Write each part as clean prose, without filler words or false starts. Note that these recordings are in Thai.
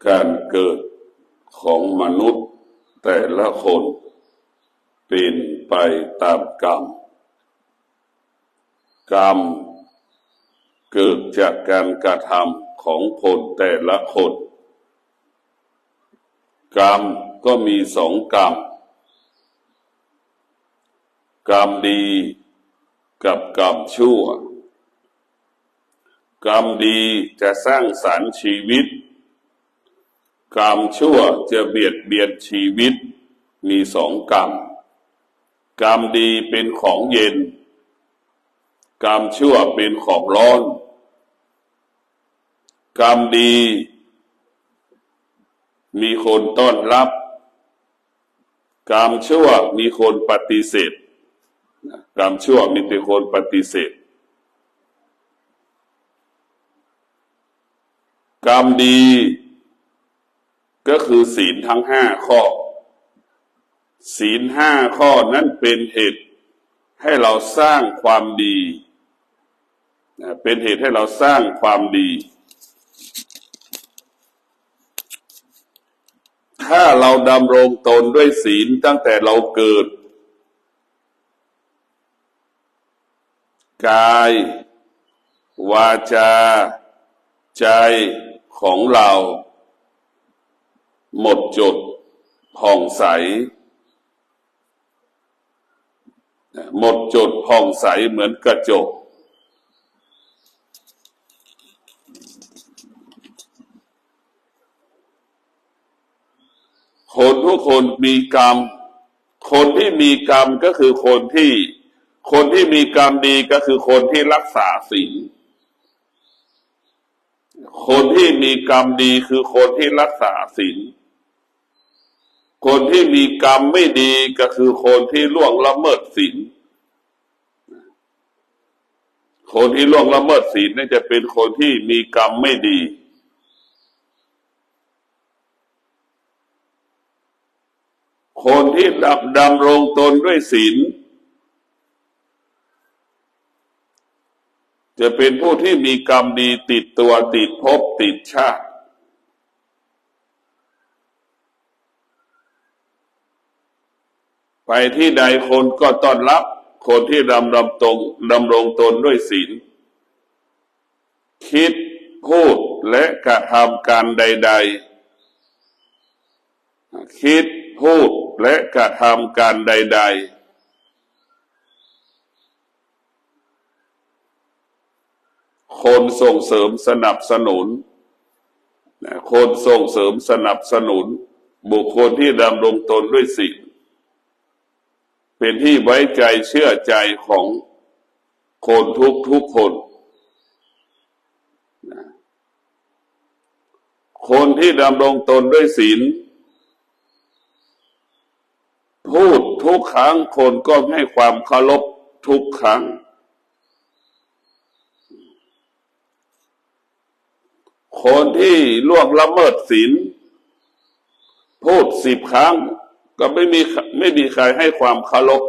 การเกิดของมนุษย์แต่ละคนเป็นไปตามกรรมกรรมเกิดจากการกระทำของคนแต่ละคนกรรมก็มีสองกรรมกรรมดีกับกรรมชั่วกรรมดีจะสร้างสรรค์ชีวิตกรรมชั่วจะเบียดเบียนชีวิตมีสองกรรมกรรมดีเป็นของเย็นกรรมชั่วเป็นของร้อนกรรมดีมีคนต้อนรับกรรมชั่วมีคนปฏิเสธกรรมชั่วมีแต่คนปฏิเสธกรรมดีก็คือศีลทั้งห้าข้อศีลห้าข้อนั้นเป็นเหตุให้เราสร้างความดีเป็นเหตุให้เราสร้างความดีถ้าเราดำรงตนด้วยศีลตั้งแต่เราเกิดกายวาจาใจของเราหมดจดผ่องใสหมดจดผ่องใสเหมือนกระจกคนทุกคนมีกรรมคนที่มีกรรมก็คือคนที่มีกรรมดีก็คือคนที่รักษาศีลคนที่มีกรรมดีคือคนที่รักษาศีลคนที่มีกรรมไม่ดีก็คือคนที่ล่วงละเมิดศีลคนที่ล่วงละเมิดศีลนี่จะเป็นคนที่มีกรรมไม่ดีคนที่ดำรงตนด้วยศีลจะเป็นผู้ที่มีกรรมดีติดตัวติดภพติดชาติไปที่ใดคนก็ต้อนรับคนที่ดำรงตนด้วยศีลคิดพูดและกระทำการใดๆคิดพูดและกระทำการใดๆคนส่งเสริมสนับสนุนคนส่งเสริมสนับสนุนบุคคลที่ดำรงตนด้วยศีลเป็นที่ไว้ใจเชื่อใจของคนทุกคนคนที่ดำรงตนด้วยศีลพูดทุกครั้งคนก็ให้ความเคารพทุกครั้งคนที่ล่วงละเมิดศีลพูด10 ครั้งก็ไม่มีใครให้ความเคารพ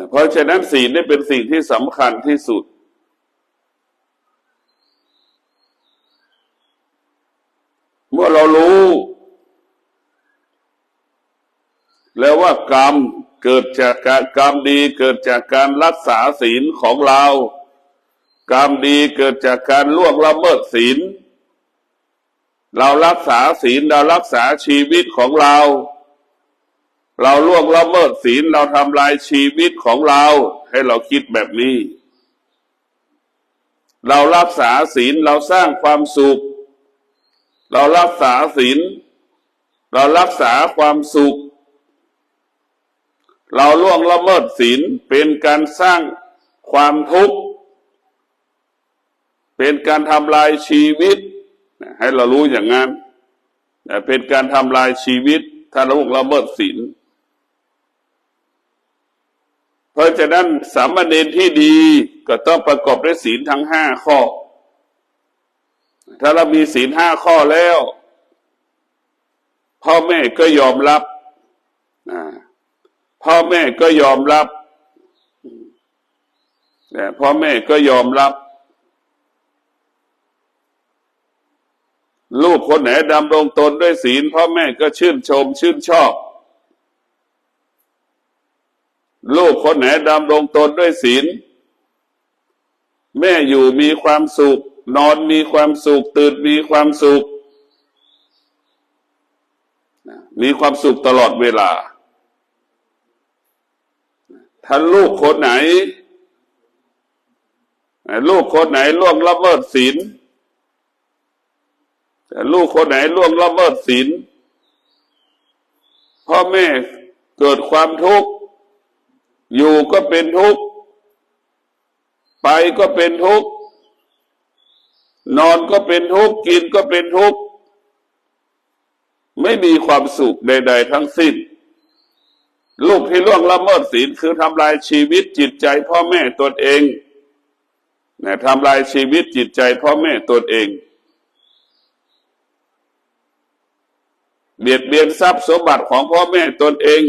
เพราะฉะนั้นศีลนี่เป็นสิ่งที่สำคัญที่สุดเมื่อเรารู้แล้วว่ากรรมเกิดจากกรรมดีเกิดจากการรักษาศีลของเรากรรมดีเกิดจากการล่วงละเมิดศีลเรารักษาศีลเรารักษาชีวิตของเราล่วงละเมิดศีลเราทำลายชีวิตของเราให้เราคิดแบบนี้เรารักษาศีลเราสร้างความสุขเรารักษาศีลเรารักษาความสุขเราล่วงละเมิดศีลเป็นการสร้างความทุกข์เป็นการทำลายชีวิตให้เรารู้อย่างนั้นเป็นการทำลายชีวิตถ้าเราล่วงละเมิดศีลเพราะฉะนั้นสามเณรที่ดีก็ต้องประกอบด้วยศีลทั้ง5 ข้อถ้าเรามีศีล5 ข้อแล้วพ่อแม่ก็ยอมรับพ่อแม่ก็ยอมรับ แต่พ่อแม่ก็ยอมรับลูกคนไหนดำรงตนด้วยศีลพ่อแม่ก็ชื่นชมชื่นชอบลูกคนไหนดำรงตนด้วยศีลแม่อยู่มีความสุขนอนมีความสุขตื่นมีความสุขมีความสุขตลอดเวลาถ้าลูกคนไหนล่วงละเมิดศีลลูกคนไหนล่วงละเมิดศีลพ่อแม่เกิดความทุกข์อยู่ก็เป็นทุกข์ไปก็เป็นทุกข์นอนก็เป็นทุกข์กินก็เป็นทุกข์ไม่มีความสุขใดๆทั้งสิ้นลูกที่ล่วงละเมิดศีลคือทำลายชีวิตจิตใจพ่อแม่ตนเองทำลายชีวิตจิตใจพ่อแม่ตนเองเบียดเบียนทรัพย์สมบัติของพ่อแม่ตนเอง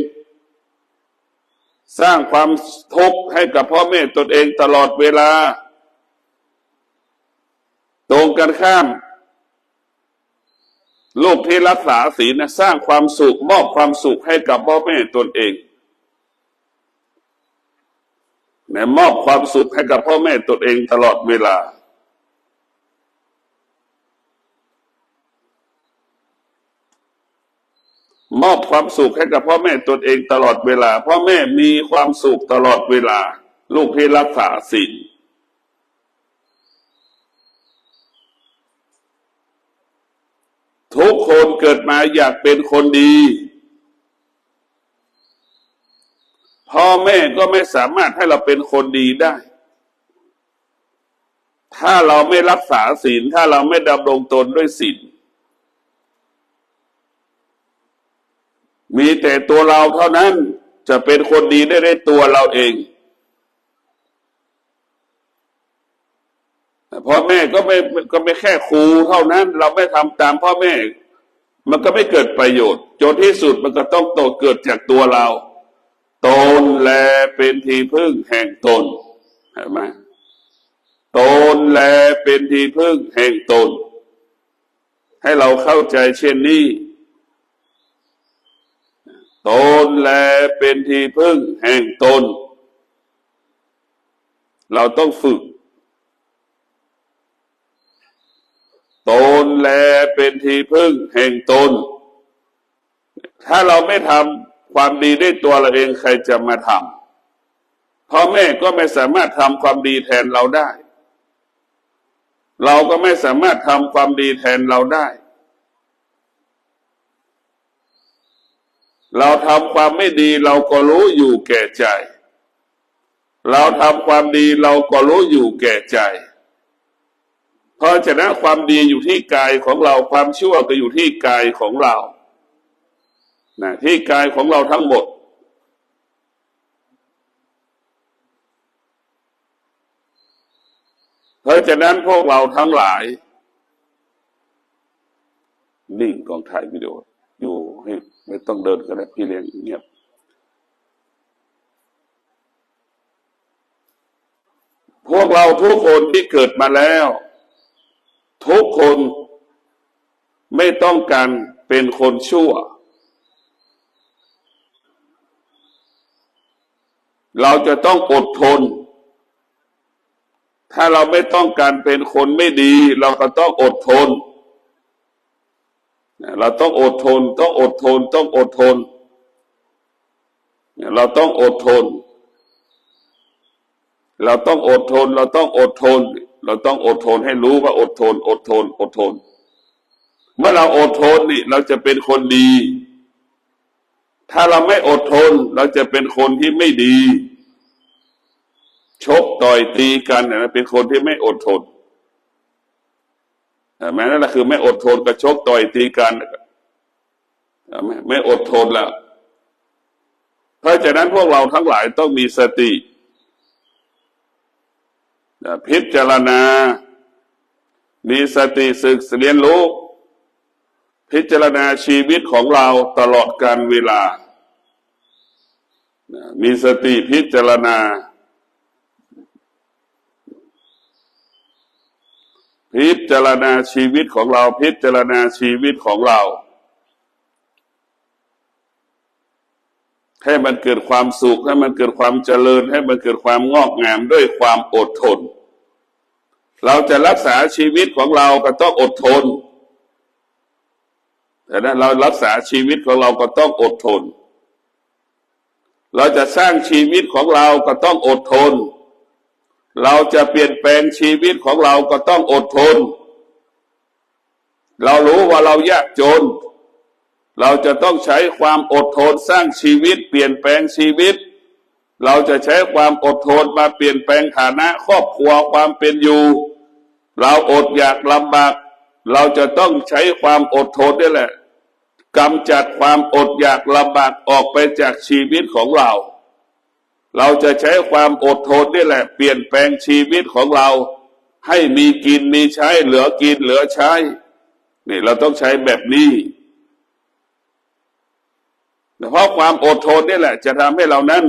สร้างความทุกข์ให้กับพ่อแม่ตนเองตลอดเวลาตรงกันข้ามลูกที่รักษาศีลสร้างความสุขมอบความสุขให้กับพ่อแม่ตนเองมอบความสุขให้กับพ่อแม่ตนเองตลอดเวลามอบความสุขให้กับพ่อแม่ตนเองตลอดเวลาพ่อแม่มีความสุขตลอดเวลาลูกที่รักษาศีลทุกคนเกิดมาอยากเป็นคนดีพ่อแม่ก็ไม่สามารถให้เราเป็นคนดีได้ถ้าเราไม่รักษาศีลถ้าเราไม่ดำรงตนด้วยศีลมีแต่ตัวเราเท่านั้นจะเป็นคนดีได้ด้วยตัวเราเองพ่อแม่ก็ไม่แค่ครูเท่านั้นเราไม่ทำตามพ่อแม่มันก็ไม่เกิดประโยชน์จนที่สุดมันก็ต้องเกิดจากตัวเราตนแลเป็นที่พึ่งแห่งตนเห็นไหมตนแลเป็นที่พึ่งแห่งตนให้เราเข้าใจเช่นนี้ตนแลเป็นที่พึ่งแห่งตนเราต้องฝึกตนแลเป็นที่พึ่งแห่งตนถ้าเราไม่ทำความดีด้วยตัวเราเองใครจะมาทำพ่อแม่ก็ไม่สามารถทำความดีแทนเราได้เราก็ไม่สามารถทำความดีแทนเราได้เราทำความไม่ดีเราก็รู้อยู่แก่ใจเราทำความดีเราก็รู้อยู่แก่ใจเพราะฉะนั้นความดีอยู่ที่กายของเราความชั่วก็อยู่ที่กายของเราที่กายของเราทั้งหมดเพราะฉะนั้นพวกเราทั้งหลายนิ่งกองถ่ายวิดีโออยู่ให้ไม่ต้องเดินกันแล้วพี่เลี้ยงเงียบพวกเราทุกคนที่เกิดมาแล้วทุกคนไม่ต้องการเป็นคนชั่วเราจะต้องอดทนถ้าเราไม่ต้องการเป็นคนไม่ดีเราก็ต้องอดทนเราต้องอดทนต้องอดทนต้องอดทนเราต้องอดทนเราต้องอดทนเราต้องอดทนเราต้องอดทนให้รู้ว่าอดทนอดทนอดทนเมื่อเราอดทนนี่เราจะเป็นคนดีถ้าเราไม่อดทนเราจะเป็นคนที่ไม่ดีชกต่อยตีกันนะเป็นคนที่ไม่อดทนแม้นั่นแหละคือไม่อดทนกับชกต่อยตีกันไม่อดทนแล้วเพราะฉะนั้นพวกเราทั้งหลายต้องมีสติพิจารณามีสติศึกเรียนรู้พิจารณาชีวิตของเราตลอดกาลเวลามีสติพิจารณา พิจารณาชีวิตของเราพิจารณาชีวิตของเราให้มันเกิดความสุขให้มันเกิดความเจริญให้มันเกิดความงอกงามด้วยความอดทนเราจะรักษาชีวิตของเราก็ต้องอดทนแต่นั้นเรารักษาชีวิตของเราก็ต้องอดทนเราจะสร้างชีวิตของเราก็ต้องอดทนเราจะเปลี่ยนแปลงชีวิตของเราก็ต้องอดทนเรารู้ว่าเรายากจนเราจะต้องใช้ความอดทนสร้างชีวิตเปลี่ยนแปลงชีวิตเราจะใช้ความอดทนมาเปลี่ยนแปลงฐานะครอบครัวความเป็นอยู่เราอดอยากลำบากเราจะต้องใช้ความอดทนนี่แหละกำจัดความอดอยากลำบากออกไปจากชีวิตของเราเราจะใช้ความอดทนนี่แหละเปลี่ยนแปลงชีวิตของเราให้มีกินมีใช้เหลือกินเหลือใช้นี่เราต้องใช้แบบนี้เพราะความอดทนนี่แหละจะทำให้เรานั้น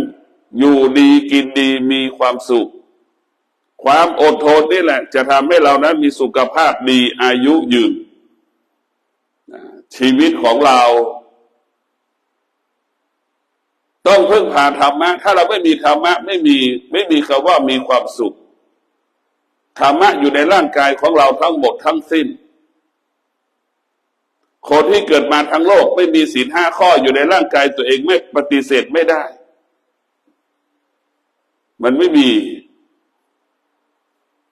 อยู่ดีกินดีมีความสุขความอดทนนี่แหละจะทำให้เรานั้นมีสุขภาพดีอายุยืนชีวิตของเราต้องพึ่งพาธรรมะถ้าเราไม่มีธรรมะไม่มีคำว่ามีความสุขธรรมะอยู่ในร่างกายของเราทั้งหมดทั้งสิ้นคนที่เกิดมาทั้งโลกไม่มีศีล5 ข้ออยู่ในร่างกายตัวเองไม่ปฏิเสธไม่ได้มันไม่มี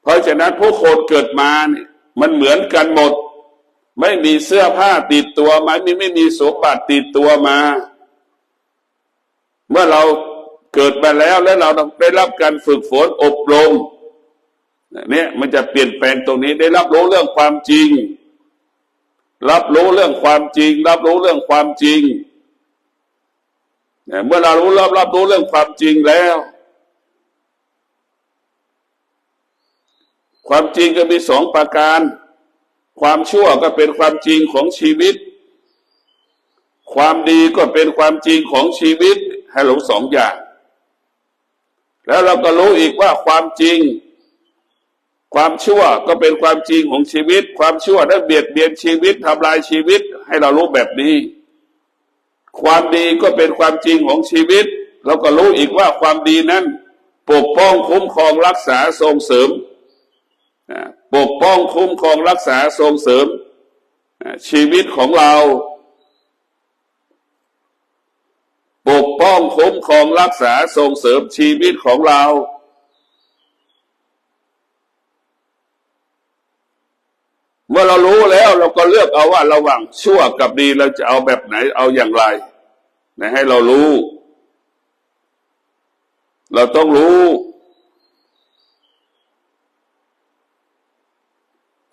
เพราะฉะนั้นผู้คนเกิดมาเนี่ยมันเหมือนกันหมดไม่มีเสื้อผ้าติดตัวมาไม่มีสมบัติติดตัวมาเมื่อเราเกิดมาแล้วเราได้รับการฝึกฝนอบรมเนี่ยมันจะเปลี่ยนแปลงตรงนี้ได้รับรู้เรื่องความจริงรับรู้เรื่องความจริงรับรู้เรื่องความจริงเมื่อเรารับรู้เรื่องความจริงแล้วความจริงก็มี2 ประการความชั่วก็เป็นความจริงของชีวิตความดีก็เป็นความจริงของชีวิตให้รู้2 อย่างแล้วเราก็รู้อีกว่าความจริงความชั่วก็เป็นความจริงของชีวิตความชั่วนั้นเบียดเบียนชีวิตทำลายชีวิตให้เรารู้แบบนี้ความดีก็เป็นความจริงของชีวิตเราก็รู้อีกว่าความดีนั้นปกป้องคุ้มครองรักษาส่งเสริมปกป้องคุ้มครองรักษาส่งเสริมชีวิตของเราปกป้องคุ้มครองรักษาส่งเสริมชีวิตของเราเมื่อเรารู้แล้วเราก็เลือกเอาว่าระหว่างชั่วกับดีเราจะเอาแบบไหนเอาอย่างไรให้เรารู้เราต้องรู้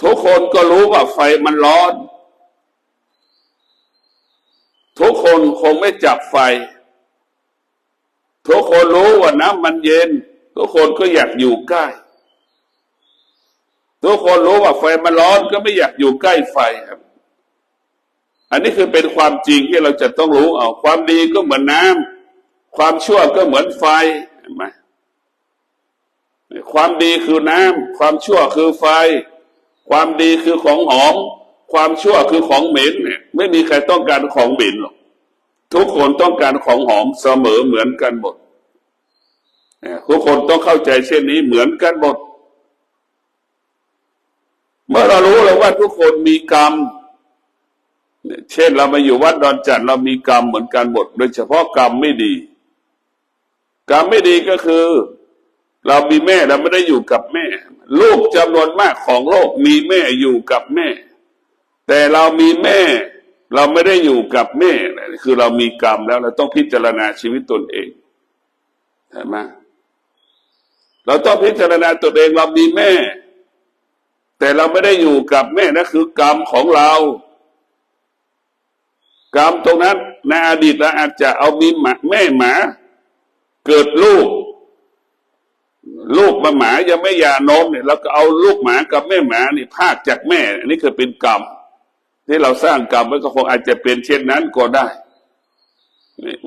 ทุกคนก็รู้ว่าไฟมันร้อนทุกคนคงไม่จับไฟทุกคนรู้ว่าน้ำมันเย็นทุกคนก็อยากอยู่ใกล้ทุกคนรู้ว่าไฟมันร้อนก็ไม่อยากอยู่ใกล้ไฟครับอันนี้คือเป็นความจริงที่เราจะต้องรู้เอาความดีก็เหมือนน้ำความชั่วก็เหมือนไฟเห็นไหมความดีคือน้ำความชั่วคือไฟความดีคือของหอมความชั่วคือของเหม็นเนี่ยไม่มีใครต้องการของเหม็นหรอกทุกคนต้องการของหอมเสมอเหมือนกันหมดทุกคนต้องเข้าใจเช่นนี้เหมือนกันหมดเมื่อเรารู้แล้วว่าทุกคนมีกรรมเช่นเรามาอยู่วัดดอนจันทร์เรามีกรรมเหมือนกันหมดโดยเฉพาะกรรมไม่ดีกรรมไม่ดีก็คือเรามีแม่เราไม่ได้อยู่กับแม่ลูกจำนวนมากของโลกมีแม่อยู่กับแม่แต่เรามีแม่เราไม่ได้อยู่กับแม่คือเรามีกรรมแล้วเราต้องพิจารณาชีวิตตนเองเห็นไหมเราต้องพิจารณาตนเองเรามีแม่แต่เราไม่ได้อยู่กับแม่นั่นคือกรรมของเรากรรมตรงนั้นในอดีตเราอาจจะเอามีแม่หมาเกิดลูกมาหมายังไม่หย่านมเนี่ยเราก็เอาลูกหมากับแม่หมานี่พากจากแม่อันนี้คือเป็นกรรมที่เราสร้างกรรมไว้ก็คงอาจจะเป็นเช่นนั้นก็ได้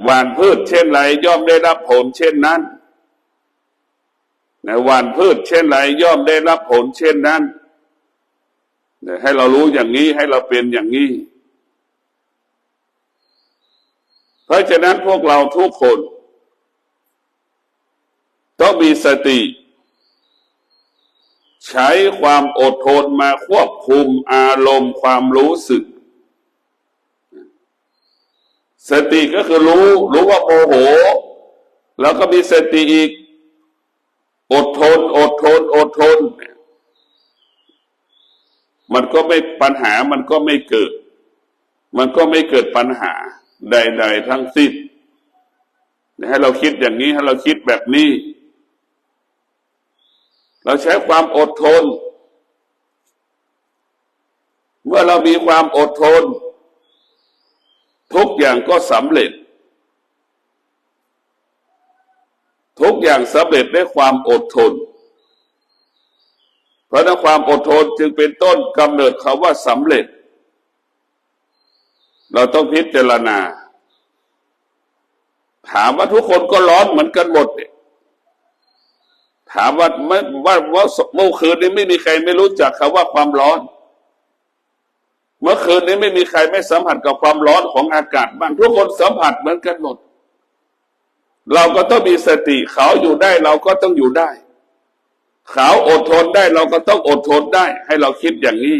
หว่านพืชเช่นไรย่อมได้รับผลเช่นนั้นหว่านพืชเช่นไรย่อมได้รับผลเช่นนั้น ให้เรารู้อย่างนี้ให้เราเป็นอย่างนี้เพราะฉะนั้นพวกเราทุกคนต้องมีสติใช้ความอดทนมาควบคุมอารมณ์ความรู้สึกสติก็คือรู้ว่าโมโหแล้วก็มีสติอีกอดทนมันก็ไม่ปัญหามันก็ไม่เกิดปัญหาใดๆทั้งสิ้นให้เราคิดอย่างนี้ให้เราคิดแบบนี้เราใช้ความอดทนเมื่อเรามีความอดทนทุกอย่างก็สำเร็จทุกอย่างสำเร็จด้วยความอดทนเพราะนั้นความอดทนจึงเป็นต้นกำเนิดคำว่าสำเร็จเราต้องพิจารณาถามว่าทุกคนก็ร้อนเหมือนกันหมดถามว่าเมื่อคืนนี้ไม่มีใครไม่รู้จักคำว่าความร้อนเมื่อคืนนี้ไม่มีใครไม่สัมผัสกับความร้อนของอากาศบ้างทุกคนสัมผัสเหมือนกันหมดเราก็ต้องมีสติเขาอยู่ได้เราก็ต้องอยู่ได้เขาอดทนได้เราก็ต้องอดทนได้ให้เราคิดอย่างนี้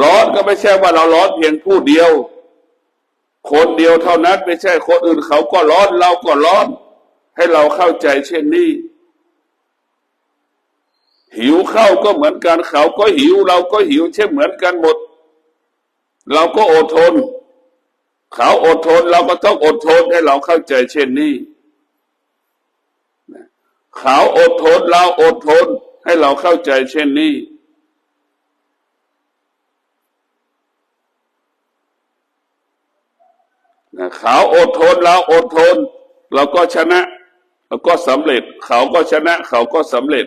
ร้อนก็ไม่ใช่ว่าเราร้อนเพียงผู้เดียวคนเดียวเท่านั้นไม่ใช่คนอื่นเขาก็ร้อนเราก็ร้อนให้เราเข้าใจเช่นนี้หิวข้าวก็เหมือนกันเขาก็หิวเราก็หิวเช่นเหมือนกันหมดเราก็อดทนเขาอดทนเราก็ต้องอดทนให้เราเข้าใจเช่นนี้เขาอดทนเราอดทนให้เราเข้าใจเช่นนี้เขาอดทนเราอดทนเราก็ชนะเราก็สำเร็จเขาก็ชนะเขาก็สำเร็จ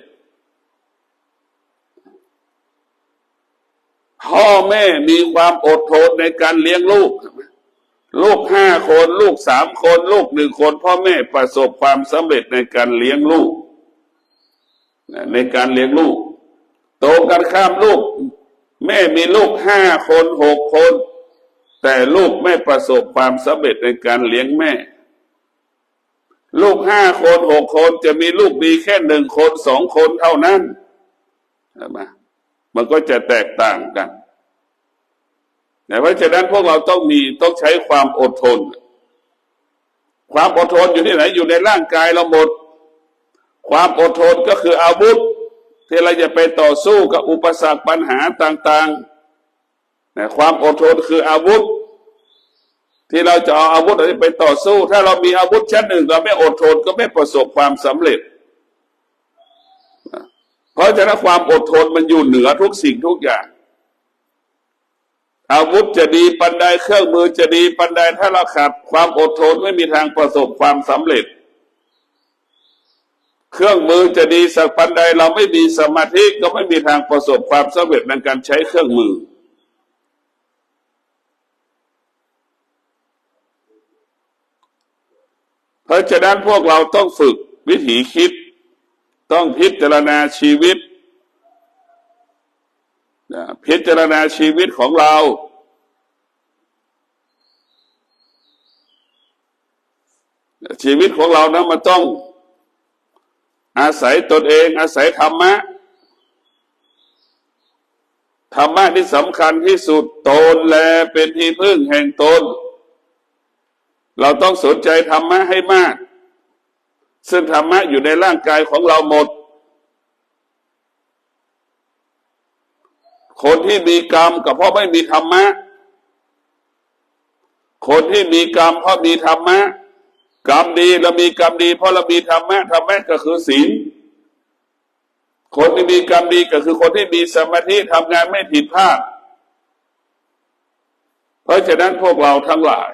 พ่อแม่มีความอดทนในการเลี้ยงลูก5 คนลูก3 คนลูก1 คนพ่อแม่ประสบความสำเร็จในการเลี้ยงลูกตรงกันข้ามลูกแม่มีลูก5 คน6 คนแต่ลูกไม่ประสบความสำเร็จในการเลี้ยงแม่ลูก5 คน6 คนจะมีลูกดีแค่1 คน2 คนเท่านั้นมันก็จะแตกต่างกันเพราะฉะนั้นพวกเราต้องใช้ความอดทนความอดทนอยู่ที่ไหนอยู่ในร่างกายเราหมดความอดทนก็คืออาวุธที่เราจะไปต่อสู้กับอุปสรรคปัญหาต่างๆความอดทนคืออาวุธที่เราจะเอาอาวุธอะไรไปต่อสู้ถ้าเรามีอาวุธชั้นหนึ่งเราไม่อดทนก็ไม่ประสบความสำเร็จเพราะฉะนั้นความอดทนมันอยู่เหนือทุกสิ่งทุกอย่างอาวุธจะดีปันใดเครื่องมือจะดีปันใดถ้าเราขาดความอดทนไม่มีทางประสบความสำเร็จเครื่องมือจะดีสักปันใดเราไม่มีสมาธิก็ไม่มีทางประสบความสำเร็จในการใช้เครื่องมือเพราะฉะนั้นพวกเราต้องฝึกวิถีคิดต้องพิจารณาชีวิตของเราชีวิตของเรานะมันต้องอาศัยตนเองอาศัยธรรมะที่สำคัญที่สุดตนแลเป็นที่พึ่งแห่งตนเราต้องสนใจธรรมะให้มากซึ่งธรรมะอยู่ในร่างกายของเราหมดคนที่มีกรรมก็เพราะไม่มีธรรมะคนที่มีกรรมเพราะมีธรรมะกรรมดีเรามีกรรมดีเพราะเรามีธรรมะก็คือศีลคนที่มีกรรมดีก็คือคนที่มีสมาธิทำงานไม่ผิดพลาดเพราะฉะนั้นพวกเราทั้งหลาย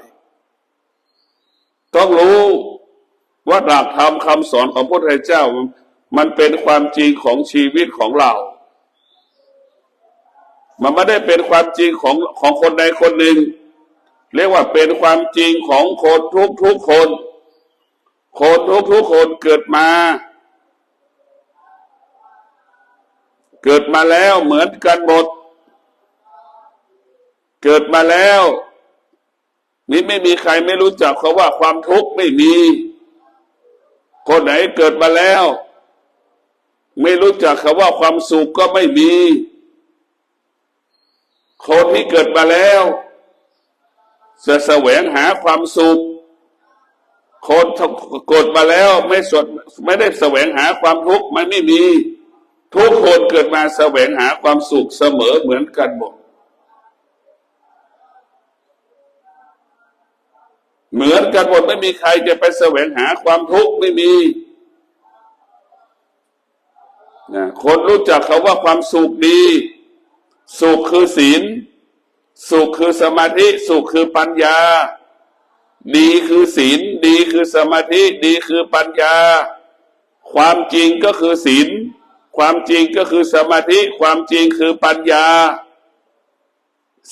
ต้องรู้ว่าหลักธรรมคำสอนของพระพุทธเจ้ามันเป็นความจริงของชีวิตของเรามันไม่ได้เป็นความจริงของคนใดคนหนึ่งเรียกว่าเป็นความจริงของคนทุกคนเกิดมา เกิดมาแล้วเหมือนกันหมดเกิดมาแล้วนี่ไม่มีใครไม่รู้จักคำว่าความทุกข์ไม่มีคนไหนเกิดมาแล้วไม่รู้จักคำว่าความสุขก็ไม่มีคนที่เกิดมาแล้วจะแสวงหาความสุขคนเกิดมาแล้วไม่ได้แสวงหาความทุกข์มันไม่มีทุกคนเกิดมาแสวงหาความสุขเสมอเหมือนกันหมดเหมือนกันหมดไม่มีใครจะไปแสวงหาความทุกข์ไม่มีนะคนรู้จักคำว่าความสุขดีสุขคือศีลสุขคือสมาธิสุขคือปัญญาดีคือศีลดีคือสมาธิดีคือปัญญาความจริงก็คือศีลความจริงก็คือสมาธิความจริงคือปัญญา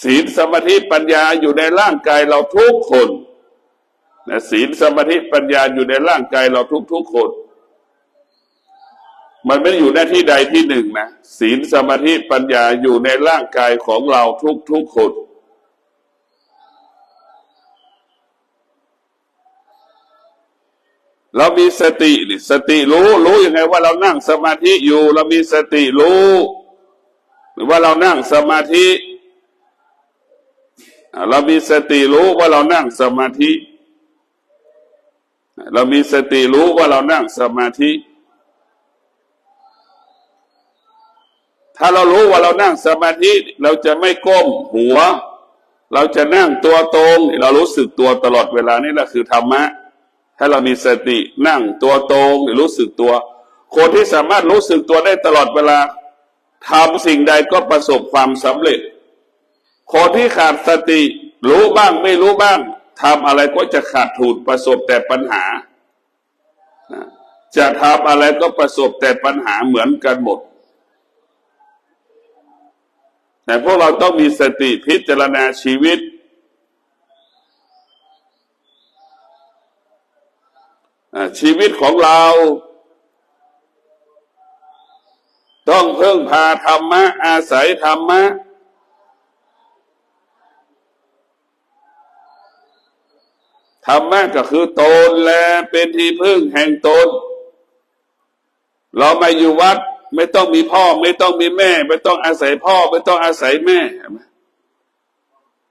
ศีลสมาธิปัญญาอยู่ในร่างกายเราทุกคนนะศีลสมาธิปัญญาอยู่ในร่างกายเราทุกคนมันไม่ได้อยู่หน้าที่ใดที่หนึ่งนะศีลสมาธิปัญญาอยู่ในร่างกายของเราทุกคนเรามีสตินี่สติรู้ยังไงว่าเรานั่งสมาธิอยู่เรามีสติรู้หรือว่าเรานั่งสมาธิเรามีสติรู้ว่าเรานั่งสมาธิเรามีสติรู้ว่าเรานั่งสมาธิถ้าเรารู้ว่าเรานั่งสมาธิเราจะไม่ก้มหัวเราจะนั่งตัวตรงเรารู้สึกตัวตลอดเวลานี่แหละคือธรรมะถ้าเรามีสตินั่งตัวตรงรู้สึกตัวคนที่สามารถรู้สึกตัวได้ตลอดเวลาทำสิ่งใดก็ประสบความสำเร็จคนที่ขาดสติรู้บ้างไม่รู้บ้างทำอะไรก็จะขาดทุนประสบแต่ปัญหาจะทำอะไรก็ประสบแต่ปัญหาเหมือนกันหมดแต่พวกเราต้องมีสติพิจารณาชีวิตชีวิตของเราต้องพึ่งพาธรรมะอาศัยธรรมะธรรมะก็คือตนและเป็นที่พึ่งแห่งตนเรามาอยู่วัดไม่ต้องมีพ่อไม่ต้องมีแม่ไม่ต้องอาศัยพ่อไม่ต้องอาศัยแม่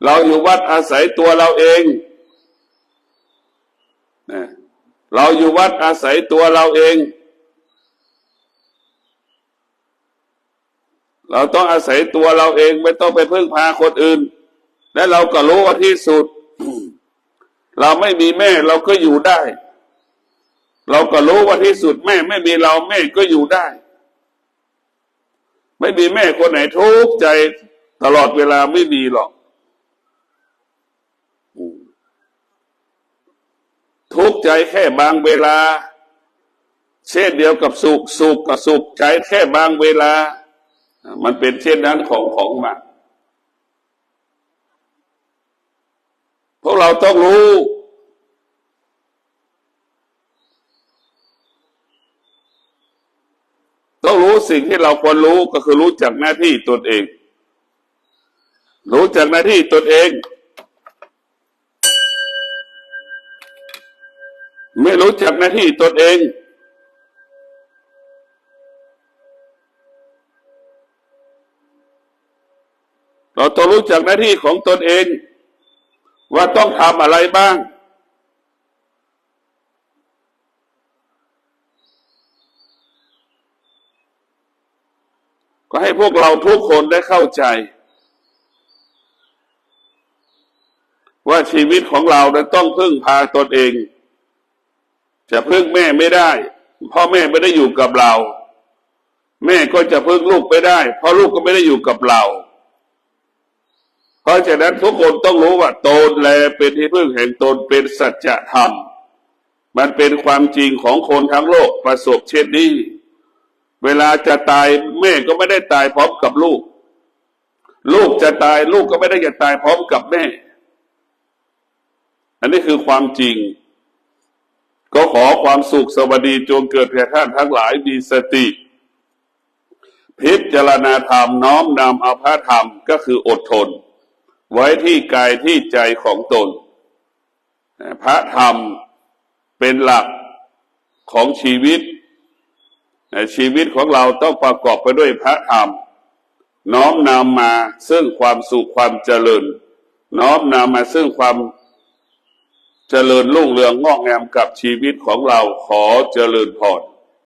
เราอยู่วัดอาศัยตัวเราเองเราอยู่วัดอาศัยตัวเราเองเราต้องอาศัยตัวเราเองไม่ต้องไปพึ่งพาคนอื่นและเราก็รู้ว่าที่สุดเราไม่มีแม่เราก็อยู่ได้เราก็รู้ว่าที่สุดแม่ไม่มีเราแม่ก็อยู่ได้ไม่มีแม่คนไหนทุกข์ใจตลอดเวลาไม่มีหรอกทุกข์ใจแค่บางเวลาเช่นเดียวกับสุขกับสุขใจแค่บางเวลามันเป็นเช่นนั้นของมันพวกเราต้องรู้สิ่งที่เราควรรู้ก็คือรู้จักหน้าที่ตนเองรู้จักหน้าที่ตนเองไม่รู้จักหน้าที่ตนเองเราต้องรู้จักหน้าที่ของตนเองว่าต้องทำอะไรบ้างก็ให้พวกเราทุกคนได้เข้าใจว่าชีวิตของเราต้องพึ่งพาตนเองจะพึ่งแม่ไม่ได้พ่อแม่ไม่ได้อยู่กับเราแม่ก็จะพึ่งลูกไม่ได้เพราะลูกก็ไม่ได้อยู่กับเราเพราะฉะนั้นทุกคนต้องรู้ว่าตนแลเป็นที่พึ่งแห่งตนเป็นสัจธรรมมันเป็นความจริงของคนทั้งโลกประสบเช่นนี้เวลาจะตายแม่ก็ไม่ได้ตายพร้อมกับลูกลูกจะตายลูกก็ไม่ได้จะตายพร้อมกับแม่อันนี้คือความจริงก็ขอความสุขสวัสดีจงเกิดแก่ท่านทั้งหลายมีสติ พิจารณาธรรมน้อมนำเอาพระธรรมก็คืออดทนไว้ที่กายที่ใจของตนพระธรรมเป็นหลักของชีวิตชีวิตของเราต้องประกอบไปด้วยพระธรรมน้อมนำมาซึ่งความสุขความเจริญน้อมนำมาซึ่งความเจริญรุ่งเรืองงอกงามกับชีวิตของเราขอเจริญพร